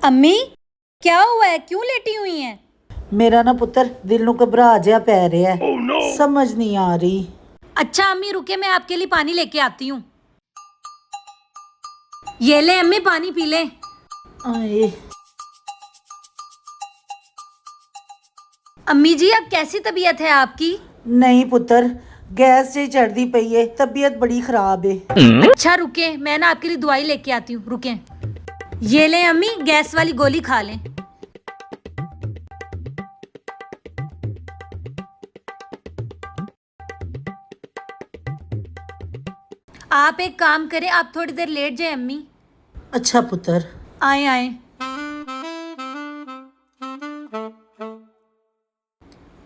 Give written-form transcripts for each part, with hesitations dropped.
अम्मी क्या हुआ है, क्यों लेटी हुई हैं? मेरा ना पुत्र दिल नू घबरा जिहा पै रिहा है। समझ नहीं आ रही। अच्छा अम्मी रुके, मैं आपके लिए पानी लेके आती हूँ। ये ले अम्मी, पानी पी ले। आए, अम्मी जी अब कैसी तबीयत है आपकी? नहीं पुत्र, गैस जी चढ़ती पई है, तबीयत बड़ी खराब है। अच्छा रुके, मैं ना आपके लिए दवाई लेके आती हूँ, रुके। ये ले अम्मी, गैस वाली गोली खा लें। आप एक काम करें, आप थोड़ी देर लेट जाए अम्मी। अच्छा पुत्र। आए आए।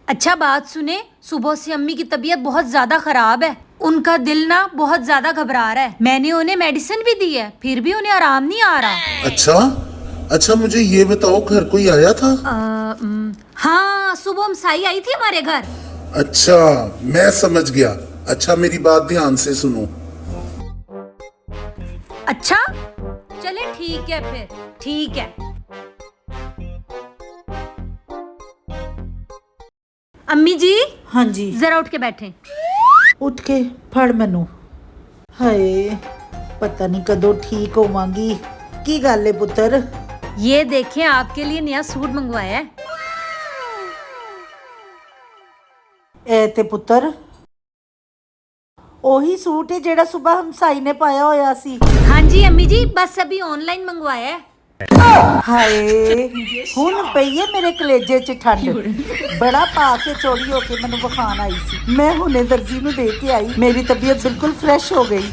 अच्छा बात सुने, सुबह से अम्मी की तबीयत बहुत ज्यादा खराब है। उनका दिल ना बहुत ज्यादा घबरा रहा है। मैंने उन्हें मेडिसिन भी दी है, फिर भी उन्हें आराम नहीं आ रहा। अच्छा अच्छा, मुझे ये बताओ, घर कोई आया था? हाँ, सुबह हमसाई आई थी हमारे घर। अच्छा, मैं समझ गया। अच्छा, मेरी बात ध्यान से सुनो। अच्छा चले ठीक है, फिर ठीक है। अम्मी जी हाँ जी। जरा उठ के बैठे। उठ के फड़ मैनू। हाय, पता नहीं कदों ठीक होवांगी। की गल है पुत्र? ये देखें, आपके लिए नया सूट मंगवाया है। ए ते पुत्र ओही सूट है जेड़ा सुबह हमसाई ने पाया होया सी। हाँ जी अम्मी जी, बस अभी ऑनलाइन मंगवाया है। हाय, हुन पई है मेरे कलेजे च ठंड। बड़ा पा के चोरी होके मैनू बखान आई सी। मैं हुने दर्जी नू दे के आई, मेरी तबीयत बिल्कुल फ्रेश हो गई।